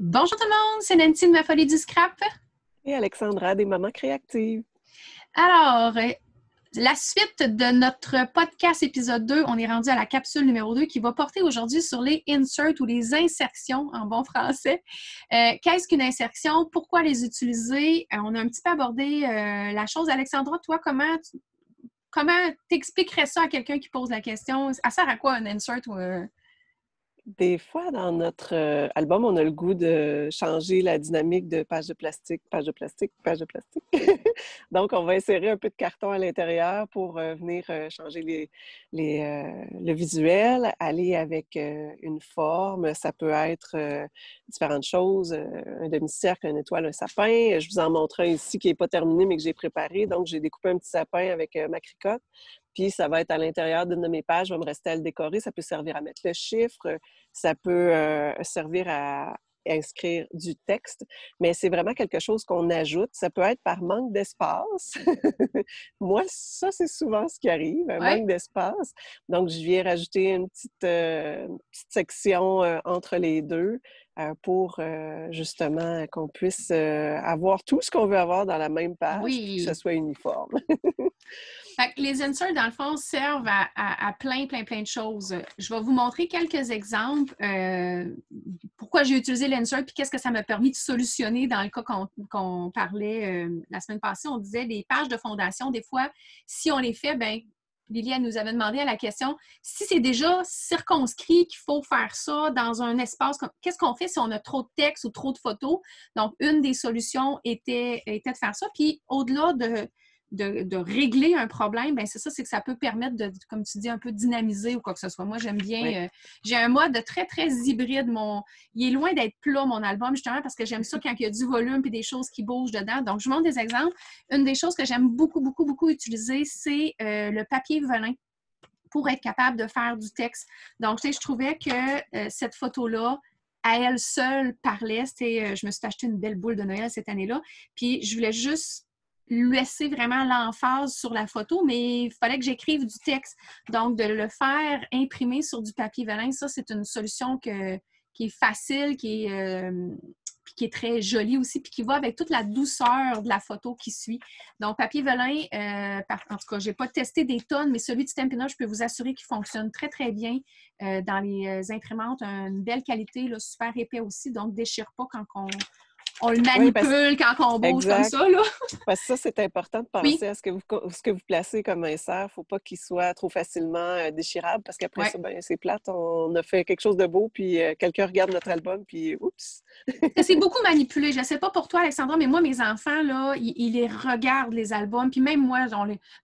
Bonjour tout le monde, c'est Nancy de Ma Folie du Scrap. Et Alexandra des Mamans Créatives. Alors, la suite de notre podcast épisode 2, on est rendu à la capsule numéro 2 qui va porter aujourd'hui sur les inserts ou les insertions en bon français. Qu'est-ce qu'une insertion? Pourquoi les utiliser? On a un petit peu abordé la chose. Alexandra, toi, comment t'expliquerais ça à quelqu'un qui pose la question? Ça sert à quoi un insert ou Des fois, dans notre album, on a le goût de changer la dynamique de page de plastique, page de plastique, page de plastique. Donc, on va insérer un peu de carton à l'intérieur pour venir changer le visuel, aller avec une forme. Ça peut être différentes choses, un demi-cercle, une étoile, un sapin. Je vous en montre un ici qui n'est pas terminé, mais que j'ai préparé. Donc, j'ai découpé un petit sapin avec ma cricotte. Puis, ça va être à l'intérieur d'une de mes pages. Il va me rester à le décorer. Ça peut servir à mettre le chiffre. Ça peut servir à inscrire du texte, mais c'est vraiment quelque chose qu'on ajoute. Ça peut être par manque d'espace. Moi, ça, c'est souvent ce qui arrive, un ouais? manque d'espace. Donc, je viens rajouter une petite section entre les deux pour justement qu'on puisse avoir tout ce qu'on veut avoir dans la même page, puis que ce Oui. soit uniforme. Fait que les inserts, dans le fond, servent à plein de choses. Je vais vous montrer quelques exemples. Pourquoi j'ai utilisé l'insert puis qu'est-ce que ça m'a permis de solutionner dans le cas qu'on parlait la semaine passée. On disait les pages de fondation, des fois, si on les fait, bien, Liliane nous avait demandé à la question, si c'est déjà circonscrit qu'il faut faire ça dans un espace, qu'est-ce qu'on fait si on a trop de texte ou trop de photos? Donc, une des solutions était de faire ça. Puis, au-delà de régler un problème, ben c'est ça, c'est que ça peut permettre de, comme tu dis, un peu dynamiser ou quoi que ce soit. Moi, j'aime Oui. bien, j'ai un mode très hybride. Il est loin d'être plat, mon album, justement, parce que j'aime ça quand il y a du volume et des choses qui bougent dedans. Donc, je vous montre des exemples. Une des choses que j'aime beaucoup utiliser, c'est le papier velin pour être capable de faire du texte. Donc, tu sais, je trouvais que cette photo-là, à elle seule, parlait. Je me suis acheté une belle boule de Noël cette année-là. Puis, je voulais juste laisser vraiment l'emphase sur la photo, mais il fallait que j'écrive du texte. Donc, de le faire imprimer sur du papier velin, ça, c'est une solution qui est facile, qui est très jolie aussi, puis qui va avec toute la douceur de la photo qui suit. Donc, papier velin, en tout cas, je n'ai pas testé des tonnes, mais celui de Stampin' Up, je peux vous assurer qu'il fonctionne très bien dans les imprimantes. Une belle qualité, là, super épais aussi, donc déchire pas quand on le Oui, manipule, quand on bouge comme exact. ça, là. Parce que ça, c'est important de Oui, penser à ce que vous placez comme insert. Il ne faut pas qu'il soit trop facilement déchirable parce qu'après ouais. ça, ben, c'est plate. On a fait quelque chose de beau, puis quelqu'un regarde notre album, puis oups! C'est beaucoup manipulé. Je ne sais pas pour toi, Alexandra, mais moi, mes enfants, là, ils les regardent, les albums. Puis même moi,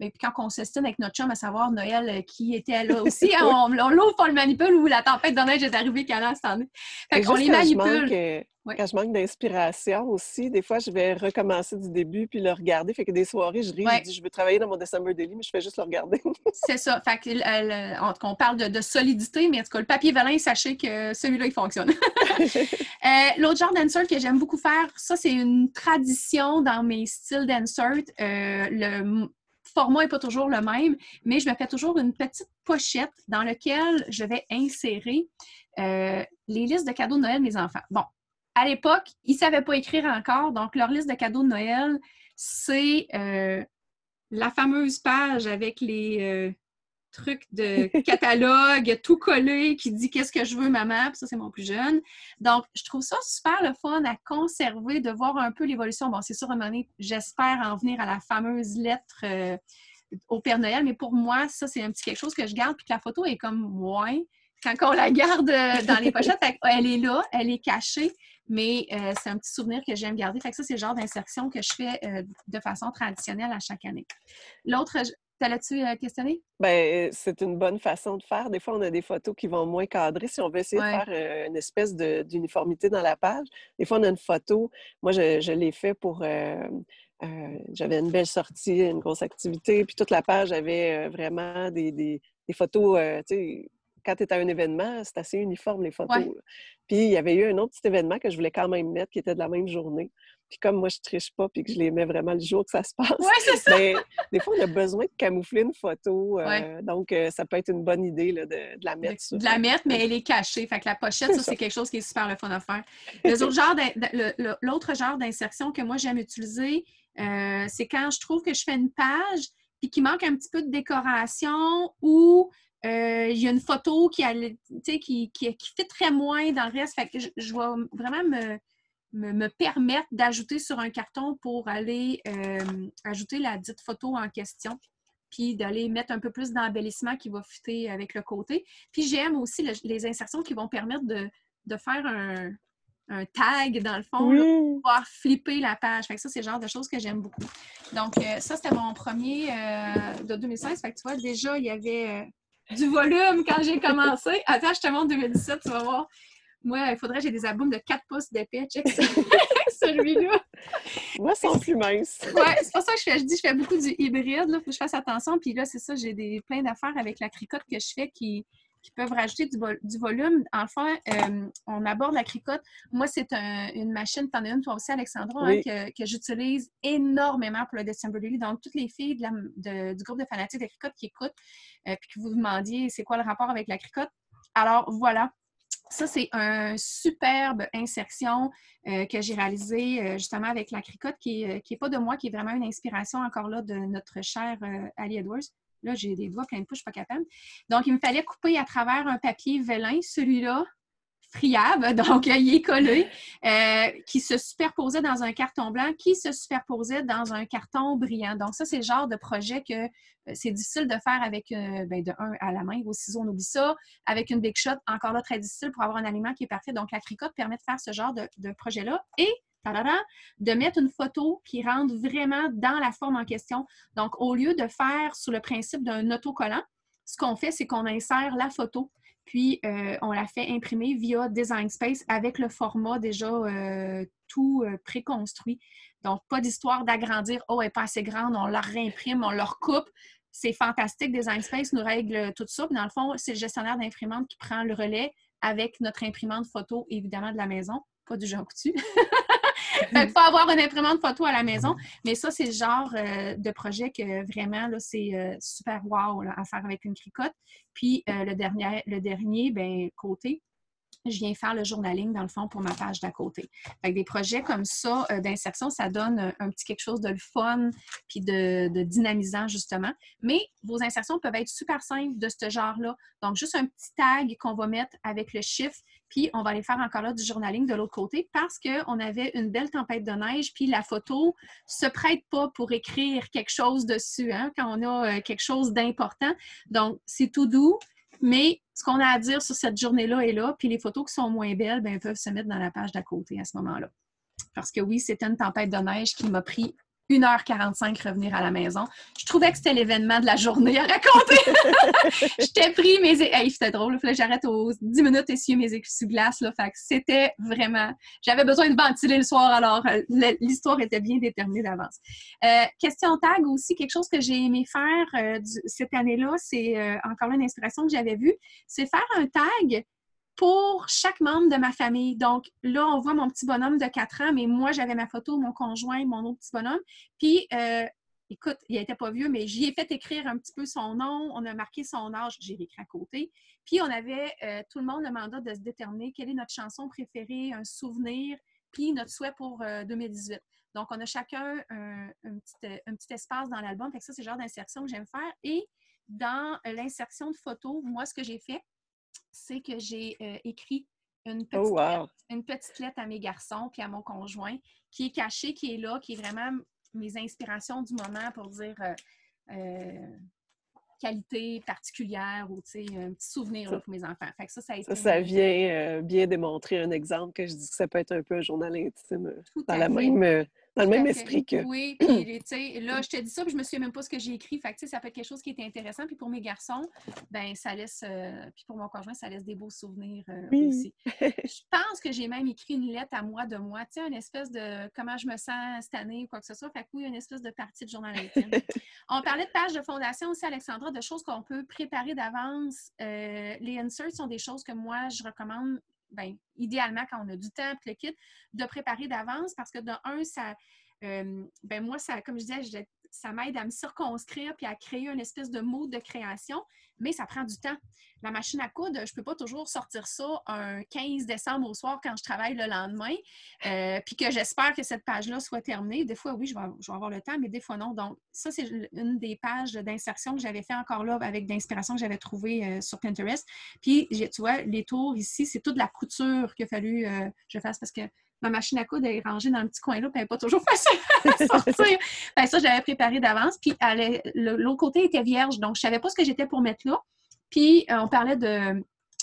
mais puis quand on s'estime avec notre chum à savoir Noël qui était là aussi, hein, on l'ouvre, on le manipule ou la tempête de neige est arrivée quand cette année. Fait Et qu'on juste les manipule. Oui. quand je manque d'inspiration aussi, des fois, je vais recommencer du début puis le regarder. Fait que des soirées, je ris, je Ouais. dis, je veux travailler dans mon December Daily, mais je fais juste le regarder. C'est ça. Fait que, en tout cas, on parle de solidité, mais en tout cas, le papier velin, sachez que celui-là, il fonctionne. L'autre genre d'insert que j'aime beaucoup faire, ça, c'est une tradition dans mes styles d'insert. Le format n'est pas toujours le même, mais je me fais toujours une petite pochette dans laquelle je vais insérer les listes de cadeaux de Noël de mes enfants. Bon, à l'époque, ils ne savaient pas écrire encore, donc leur liste de cadeaux de Noël, c'est la fameuse page avec les trucs de catalogue, tout collé, qui dit qu'est-ce que je veux, maman, puis ça, c'est mon plus jeune. Donc, je trouve ça super le fun à conserver, de voir un peu l'évolution. Bon, c'est sûr, à un moment donné, j'espère en venir à la fameuse lettre au Père Noël, mais pour moi, ça, c'est un petit quelque chose que je garde, puis que la photo est comme moins. Quand on la garde dans les pochettes, elle est là, elle est cachée, mais c'est un petit souvenir que j'aime garder. Fait que ça, c'est le genre d'insertion que je fais de façon traditionnelle à chaque année. L'autre, t'allais-tu questionner? Ben, c'est une bonne façon de faire. Des fois, on a des photos qui vont moins cadrer. Si on veut essayer de Ouais. faire une espèce d'uniformité dans la page, des fois, on a une photo. Moi, je l'ai fait pour... j'avais une belle sortie, une grosse activité, puis toute la page avait vraiment des photos, tu sais, quand tu es à un événement, c'est assez uniforme, les photos. Ouais. Là. Puis, il y avait eu un autre petit événement que je voulais quand même mettre, qui était de la même journée. Puis, comme moi, je triche pas, puis que je les mets vraiment le jour que ça se passe, Ouais, c'est ça! bien, des fois, on a besoin de camoufler une photo. Ouais. Donc, ça peut être une bonne idée là, de la mettre sur... De la mettre, mais elle est cachée. Fait que la pochette, ça, c'est quelque chose qui est super le fun à faire. L'autre genre d'insertion que moi, j'aime utiliser, c'est quand je trouve que je fais une page puis qu'il manque un petit peu de décoration ou il y a une photo qui fit très moins dans le reste. Fait que je vais vraiment me permettre d'ajouter sur un carton pour aller ajouter la dite photo en question, puis d'aller mettre un peu plus d'embellissement qui va fitter avec le côté. Puis j'aime aussi les insertions qui vont permettre de faire un tag, dans le fond, là, pour pouvoir flipper la page. Fait que ça, c'est le genre de choses que j'aime beaucoup. Donc, ça, c'était mon premier de 2016. Fait que tu vois, déjà, il y avait du volume quand j'ai commencé. Attends, je te montre 2017, tu vas voir. Moi, il faudrait que j'ai des albums de 4 pouces d'épais. Check celui-là. Moi, ils sont plus minces. Ouais, c'est pour ça que je fais beaucoup du hybride. Il faut que je fasse attention. Puis là, c'est ça, j'ai plein d'affaires avec la cricotte que je fais qui peuvent rajouter du volume. Enfin, on aborde la cricotte. Moi, c'est une machine, t'en as une toi aussi, Alexandra, Oui. que j'utilise énormément pour le December Daily. Donc, toutes les filles du groupe de fanatiques de cricotte qui écoutent, puis que vous vous demandiez c'est quoi le rapport avec la cricotte. Alors, voilà. Ça, c'est une superbe insertion que j'ai réalisée justement avec la cricotte, qui est pas de moi, qui est vraiment une inspiration encore là de notre chère Ali Edwards. Là, j'ai des doigts pleins de pouces, je ne suis pas capable. Donc, il me fallait couper à travers un papier vélin, celui-là, friable, donc il est collé, qui se superposait dans un carton blanc, qui se superposait dans un carton brillant. Donc ça, c'est le genre de projet que c'est difficile de faire avec, de un, à la main, au ciseau, on oublie ça, avec une Big Shot, encore là, très difficile pour avoir un aliment qui est parfait. Donc la cricotte permet de faire ce genre de projet-là et de mettre une photo qui rentre vraiment dans la forme en question. Donc, au lieu de faire sous le principe d'un autocollant, ce qu'on fait, c'est qu'on insère la photo. Puis, on la fait imprimer via Design Space avec le format déjà tout préconstruit. Donc, pas d'histoire d'agrandir. Oh, elle n'est pas assez grande, on la réimprime, on la recoupe. C'est fantastique. Design Space nous règle tout ça. Puis, dans le fond, c'est le gestionnaire d'imprimante qui prend le relais avec notre imprimante photo, évidemment, de la maison. Pas du Jean Coutu. Fait qu'il faut avoir une imprimante photo à la maison, mais ça, c'est le genre de projet que vraiment, là, c'est super wow là, à faire avec une cricotte. Puis, le dernier côté, je viens faire le journaling, dans le fond, pour ma page d'à côté. Fait que des projets comme ça d'insertion, ça donne un petit quelque chose de le fun puis de dynamisant, justement. Mais vos insertions peuvent être super simples de ce genre-là. Donc, juste un petit tag qu'on va mettre avec le chiffre, puis on va aller faire encore là du journaling de l'autre côté parce qu'on avait une belle tempête de neige, puis la photo se prête pas pour écrire quelque chose dessus, hein, quand on a quelque chose d'important. Donc, c'est tout doux. Mais ce qu'on a à dire sur cette journée-là est là, puis les photos qui sont moins belles, peuvent se mettre dans la page d'à côté à ce moment-là. Parce que oui, c'était une tempête de neige qui m'a pris 1h45 revenir à la maison. Je trouvais que c'était l'événement de la journée à raconter. Je t'ai pris mes... Hey, c'était drôle. Là, j'arrête aux 10 minutes essuyer mes essuie-glaces. Fait que c'était vraiment... J'avais besoin de ventiler le soir, alors l'histoire était bien déterminée d'avance. Question tag aussi, quelque chose que j'ai aimé faire cette année-là, c'est encore là une inspiration que j'avais vue, c'est faire un tag pour chaque membre de ma famille. Donc, là, on voit mon petit bonhomme de 4 ans, mais moi, j'avais ma photo, mon conjoint, mon autre petit bonhomme. Puis, écoute, il n'était pas vieux, mais j'y ai fait écrire un petit peu son nom. On a marqué son âge. J'ai écrit à côté. Puis, on avait tout le monde le mandat de se déterminer quelle est notre chanson préférée, un souvenir, puis notre souhait pour 2018. Donc, on a chacun un petit espace dans l'album. Fait que ça, c'est le genre d'insertion que j'aime faire. Et dans l'insertion de photos, moi, ce que j'ai fait, c'est que j'ai écrit une petite lettre à mes garçons puis à mon conjoint qui est cachée, qui est là, qui est vraiment mes inspirations du moment pour dire qualité particulière ou un petit souvenir là, pour mes enfants. Fait que ça a été... Ça vient bien démontrer un exemple que je dis que ça peut être un peu un journal intime dans la Dans le Tout même à fait. esprit que... Oui, puis tu sais, là, je te dis ça, puis je me souviens même pas ce que j'ai écrit. Fait que, tu sais, ça peut être quelque chose qui était intéressant. Puis pour mes garçons, ben ça laisse... puis pour mon conjoint, ça laisse des beaux souvenirs Oui. aussi. Je pense que j'ai même écrit une lettre à moi de moi, tu sais, une espèce de comment je me sens cette année ou quoi que ce soit. Fait que oui, une espèce de partie de journal intime. On parlait de pages de fondation aussi, Alexandra, de choses qu'on peut préparer d'avance. Les inserts sont des choses que moi, je recommande, ben, idéalement, quand on a du temps, puis le kit, de préparer d'avance parce que de un, ça, ben moi, ça, comme je disais, ça m'aide à me circonscrire puis à créer une espèce de mode de création, mais ça prend du temps. La machine à coudre, je ne peux pas toujours sortir ça un 15 décembre au soir quand je travaille le lendemain, puis que j'espère que cette page-là soit terminée. Des fois, oui, je vais avoir le temps, mais des fois, non. Donc, ça, c'est une des pages d'insertion que j'avais fait encore là avec d'inspiration que j'avais trouvée sur Pinterest. Puis, tu vois, les tours ici, c'est toute la couture qu'il a fallu que je fasse parce que ma machine à coudre est rangée dans le petit coin-là, puis elle n'est pas toujours facile à sortir. Ben, ça, je l'avais préparé d'avance. Puis, l'autre côté était vierge, donc je ne savais pas ce que j'étais pour mettre là. Puis, on parlait de...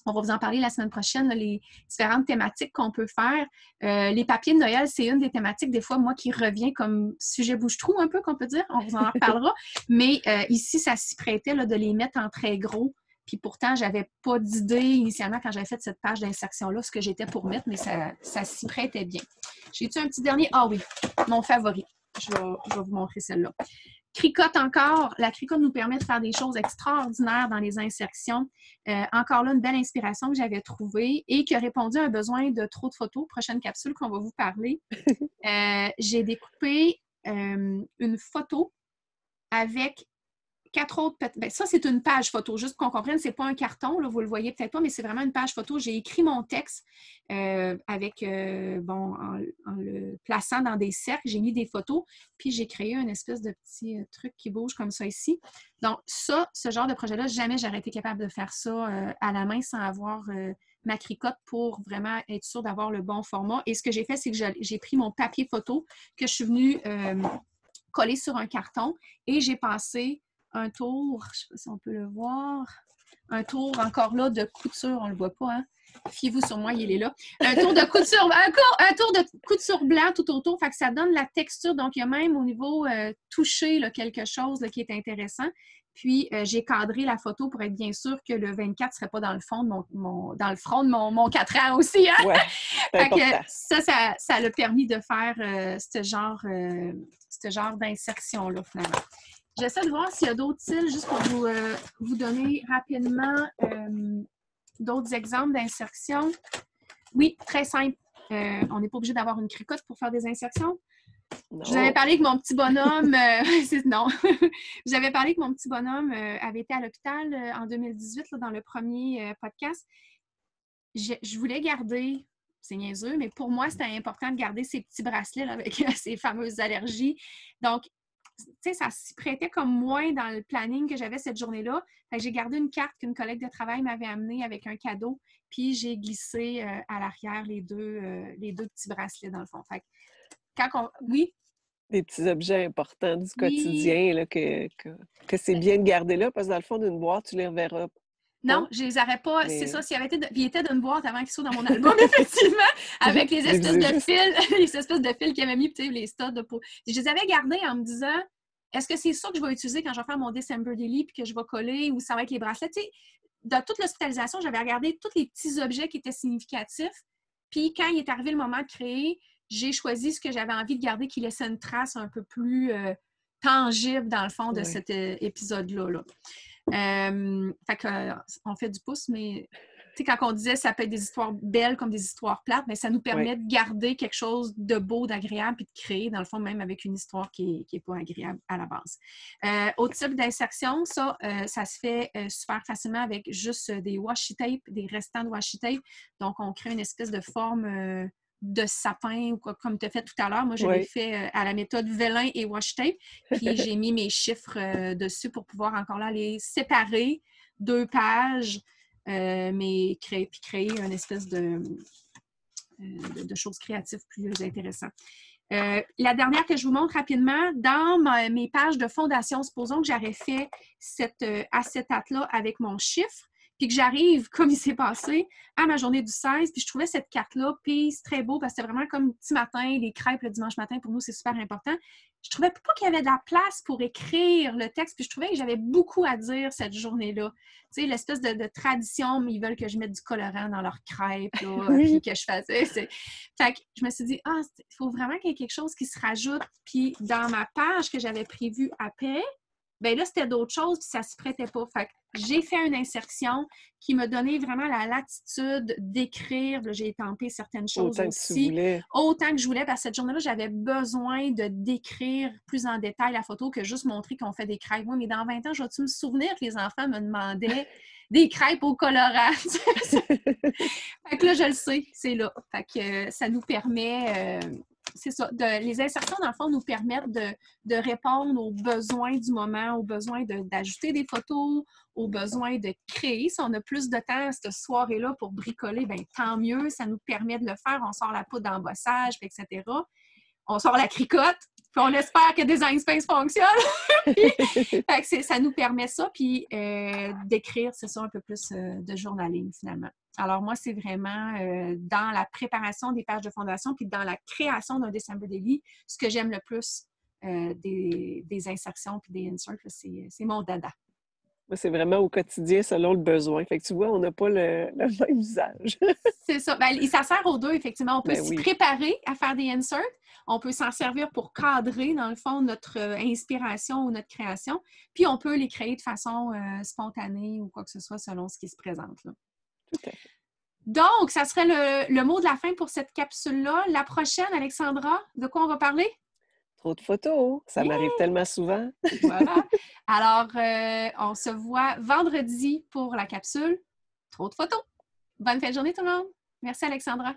On va vous en parler la semaine prochaine, là, les différentes thématiques qu'on peut faire. Les papiers de Noël, c'est une des thématiques, des fois, moi, qui revient comme sujet bouche-trou, un peu, qu'on peut dire. On vous en reparlera. Mais ici, ça s'y prêtait là, de les mettre en très gros. Puis pourtant, je n'avais pas d'idée initialement quand j'avais fait cette page d'insertion-là, ce que j'étais pour mettre, mais ça s'y prêtait bien. J'ai-tu un petit dernier? Ah oui, mon favori. Je vais vous montrer celle-là. Cricotte encore. La cricotte nous permet de faire des choses extraordinaires dans les insertions. Encore là, une belle inspiration que j'avais trouvée et qui a répondu à un besoin de trop de photos. Prochaine capsule qu'on va vous parler. J'ai découpé une photo avec 4 autres... Ben, ça, c'est une page photo, juste qu'on comprenne, c'est pas un carton, là, vous le voyez peut-être pas, mais c'est vraiment une page photo. J'ai écrit mon texte avec, en le plaçant dans des cercles, j'ai mis des photos, puis j'ai créé une espèce de petit truc qui bouge comme ça ici. Donc ça, ce genre de projet-là, jamais j'aurais été capable de faire ça à la main sans avoir ma cricotte pour vraiment être sûre d'avoir le bon format. Et ce que j'ai fait, c'est que j'ai pris mon papier photo que je suis venue coller sur un carton et j'ai passé un tour, je ne sais pas si on peut le voir, un tour encore là de couture, on ne le voit pas, hein? Fiez-vous sur moi, il est là. Un tour de couture, un tour de couture blanc tout autour, fait que ça donne la texture, donc il y a même au niveau touché là, quelque chose là, qui est intéressant. Puis j'ai cadré la photo pour être bien sûr que le 24 ne serait pas dans le fond de dans le front de mon 4 ans aussi. Hein? Ouais, fait que ça l'a permis de faire ce genre d'insertion-là, finalement. J'essaie de voir s'il y a d'autres styles, juste pour vous donner rapidement d'autres exemples d'insertion. Oui, très simple. On n'est pas obligé d'avoir une cricotte pour faire des insertions. Non. Je vous avais parlé que mon petit bonhomme... non. Je vous avais parlé que mon petit bonhomme avait été à l'hôpital en 2018, là, dans le premier podcast. Je voulais garder... C'est niaiseux, mais pour moi, c'était important de garder ces petits bracelets là, avec ces fameuses allergies. Donc, tu sais, ça s'y prêtait comme moins dans le planning que j'avais cette journée-là. Fait que j'ai gardé une carte qu'une collègue de travail m'avait amenée avec un cadeau, puis j'ai glissé à l'arrière les deux petits bracelets dans le fond. Fait que oui? Des petits objets importants du quotidien là, que c'est bien de garder là, parce que dans le fond d'une boîte, tu les reverras. Non, je les aurais pas. Mais... C'est ça, s'il il était d'une boîte avant qu'ils soient dans mon album, effectivement, avec les espèces de fils, qu'il avait mis, les studs de peau. Je les avais gardés en me disant, est-ce que c'est ça que je vais utiliser quand je vais faire mon December Daily puis que je vais coller ou ça va être les bracelets? Tu sais, dans toute l'hospitalisation, j'avais regardé tous les petits objets qui étaient significatifs. Puis quand il est arrivé le moment de créer, j'ai choisi ce que j'avais envie de garder qui laissait une trace un peu plus tangible dans le fond de cet épisode-là. Là. Fait qu'on fait du pouce, mais quand on disait ça peut être des histoires belles comme des histoires plates, mais ça nous permet de garder quelque chose de beau, d'agréable, puis de créer, dans le fond, même avec une histoire qui n'est pas agréable à la base. Autre type d'insertion, ça se fait super facilement avec juste des washi tape, des restants de washi tape. Donc, on crée une espèce de forme de sapin, ou comme tu as fait tout à l'heure. Moi, je l'ai fait à la méthode vélin et washi tape. Puis j'ai mis mes chiffres dessus pour pouvoir encore là les séparer, 2 pages, mais créer une espèce de choses créatives plus intéressantes. La dernière que je vous montre rapidement, dans mes pages de fondation, supposons que j'aurais fait cet acétate-là avec mon chiffre, puis que j'arrive, comme il s'est passé, à ma journée du 16, puis je trouvais cette carte-là, puis c'est très beau, parce que c'était vraiment comme petit matin, les crêpes le dimanche matin, pour nous, c'est super important. Je trouvais pas qu'il y avait de la place pour écrire le texte, puis je trouvais que j'avais beaucoup à dire cette journée-là. Tu sais, l'espèce de tradition, mais ils veulent que je mette du colorant dans leurs crêpes, là, puis que je faisais. Fait que je me suis dit, il faut vraiment qu'il y ait quelque chose qui se rajoute. Puis dans ma page que j'avais prévue après, ben là, c'était d'autres choses, puis ça se prêtait pas. Fait que j'ai fait une insertion qui m'a donné vraiment la latitude d'écrire. J'ai étampé certaines choses Autant aussi. Que tu voulais. Autant que je voulais, parce que cette journée-là, j'avais besoin de décrire plus en détail la photo que juste montrer qu'on fait des crêpes. Oui, mais dans 20 ans, je vais-tu me souvenir que les enfants me demandaient des crêpes au colorant? Fait que là, je le sais, c'est là. Fait que ça nous permet... c'est ça. Les insertions, dans le fond, nous permettent de répondre aux besoins du moment, aux besoins d'ajouter des photos, aux besoins de créer. Si on a plus de temps cette soirée-là pour bricoler, bien, tant mieux. Ça nous permet de le faire. On sort la poudre d'embossage, etc. On sort la cricotte, puis on espère que Design Space fonctionne. Fait que ça nous permet ça, puis d'écrire, c'est ça, un peu plus de journaling, finalement. Alors, moi, c'est vraiment dans la préparation des pages de fondation puis dans la création d'un December Daily, ce que j'aime le plus des insertions puis des inserts, c'est mon dada. Moi, c'est vraiment au quotidien selon le besoin. Fait que tu vois, on n'a pas le même usage. C'est ça. Ben, ça sert aux deux, effectivement. On peut s'y oui. préparer à faire des inserts. On peut s'en servir pour cadrer, dans le fond, notre inspiration ou notre création. Puis, on peut les créer de façon spontanée ou quoi que ce soit selon ce qui se présente, là. Tout à fait. Donc, ça serait le mot de la fin pour cette capsule-là. La prochaine, Alexandra, de quoi on va parler? Trop de photos, ça m'arrive tellement souvent. Voilà. Alors, on se voit vendredi pour la capsule. Trop de photos. Bonne fin de journée tout le monde. Merci Alexandra.